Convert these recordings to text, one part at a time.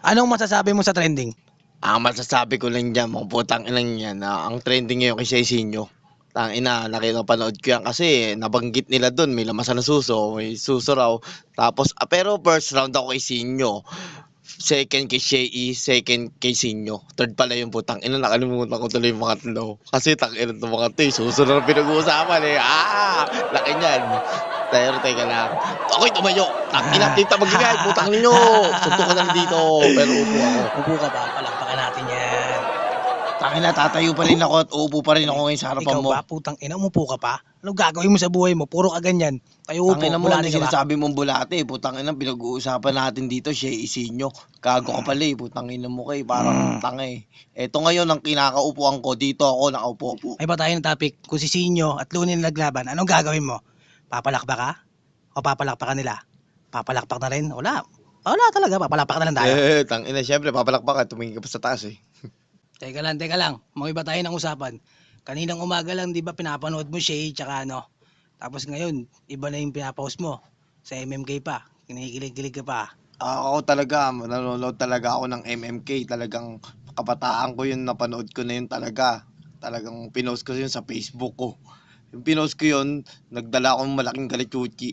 Anong masasabi mo sa trending? Ang masasabi ko lang diyan, mga putang inang yan, na ang trending ngayon kay Saisinho. Tangina, napanood ko yan kasi nabanggit nila doon, may lamasan na suso, may suso raw. Tapos, pero first round ako kay Sinyo. Second kay Shea, second kay Sinyo. Third pala yung putang ina, nakalimutan ko tuloy yung mga tlo. Kasi tangina ng mga to, susunod na pinag-uusapan eh. Laki niyan. Pero teka lang. Ako'y tumayo. Tangina, tita magigay, putang ninyo. Suntok ka na dito. Pero upo ako. Upo ka ba? Palakpakan natin yan. Tangina, tatayo pa rin ako at uupo pa rin ako ngayon sa harapan Ikaw mo. ba, putang ina, umupo ka pa? Anong gagawin mo sa buhay mo? Puro ka ganyan. Tayo upo, Tangina mo, ano bulati ka ba? sinasabi mong bulate? Putang ina, pinag-uusapan natin dito, siya Isinyo. Gago ka pala eh, putang ina mo kay, parang tanga eh. Eto ngayon, ang kinakaupuan ko, dito ako nakaupo. Ay ba tayo ng topic? Kung si Sinyo at Lunin naglaban, anong gagawin mo? Papalakpak ka? O papalakpak ka nila? Papalakpak na rin? Wala. Wala talaga, papalakpak na lang tayo. Tangina, syempre, papalakpak ka, tumingin ka pa sa taas eh. Teka lang. Mag-iba tayo ng usapan. Kaninang umaga lang, di ba, pinapanood mo siya, tsaka ano. Tapos ngayon, iba na yung pinapost mo. Sa MMK pa. Kinikilig-kilig ka pa. Ako talaga, nanonood talaga ako ng MMK. Talagang kabataan ko yun, napanood ko na yun talaga. Talagang pinost ko yun sa Facebook ko. Yung pinost ko yun, nagdala akong malaking galituchi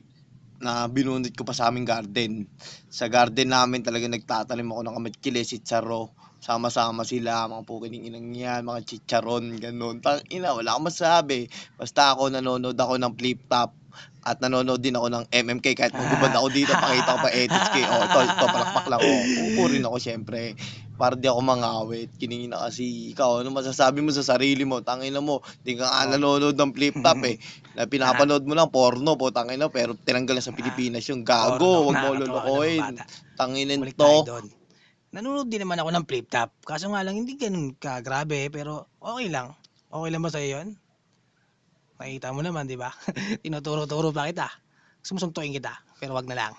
na binunod ko pa sa aming garden. Sa garden namin talaga nagtatanim ako ng kamatkilis, sitsaro. Sama-sama sila, mga pukining inang yan, mga chicharon, ganun. Tangina, wala akong masabi. Basta ako, nanonood ako ng flip top. At nanonood din ako ng MMK kahit magubad ako dito, pakita ko pa edits ko. Ito, palakpak lang. Upo rin ako syempre. Para di ako mangawit. Kiningin na kasi ikaw, ano masasabi mo sa sarili mo? Tangina mo, di ka nga nanonood ng flip top eh. Na pinapanood mo lang porno po, tangina, pero tinanggal na sa Pilipinas yung gago. Huwag mo lulukoyin. Tanginin Balik tayo to. doon. Nanonood din naman ako ng flip top. Kaso nga lang, hindi ganun ka grabe, pero okay lang. Okay lang ba sa'yo yun? Nakita mo naman, di ba? Tinuturo-turo pa kita. Sumusungtuin kita, pero wag na lang.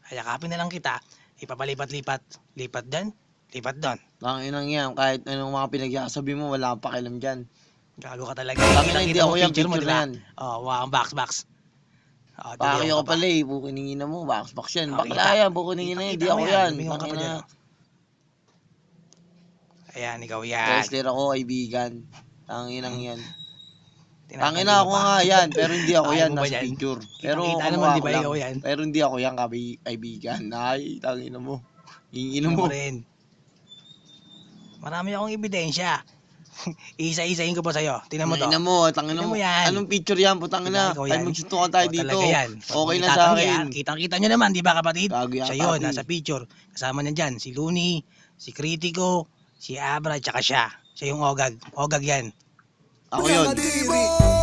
Hayakapin na lang kita. Ipapalipat-lipat. Lipat dyan, lipat doon. Tanginang yan, kahit anong mga pinagsasabi mo, wala akong pakialam dyan. Gago ka talaga. Tangina, hindi ako yan, Picture mo, picture di ba? na yan. Oh, wow, box. Oh, Pakyo ka pala eh, bukiningin na mo, box yan. Oh, Bakla yan, bukiningin na yan, hindi ako yan. Lumingon ka pa dyan. Tangina. Ayan, ikaw yan. Wrestler ako, kaibigan. Tanginang yan. Tinatanggi Tangina mo ako pa. nga yan, pero hindi ako Ayaw yan, mo ba nasa yan? picture. Pero Kita ano naman, di ako ba lang. ikaw yan? Pero hindi ako yan, kaibigan. Ay, tangina mo. Hingin Ano mo. rin. Marami akong ebidensya. Isa-isahin ko pa sa'yo. Tingnan mo to. Tangina mo, tangina Tingnan mo. mo yan. Anong picture yan, putangina? Ikaw Ay, yan. magsuntukan tayo Ikaw dito. talaga yan. Okay na sa Itatanggi, akin. Kitang-kita nyo naman, di ba kapatid? Gago yata Siya yun, ako eh. nasa picture. Kasama niya dyan, si Looney, si Critico, si Abra, tsaka siya. Siya yung Ogag. Ogag yan. Ako yun.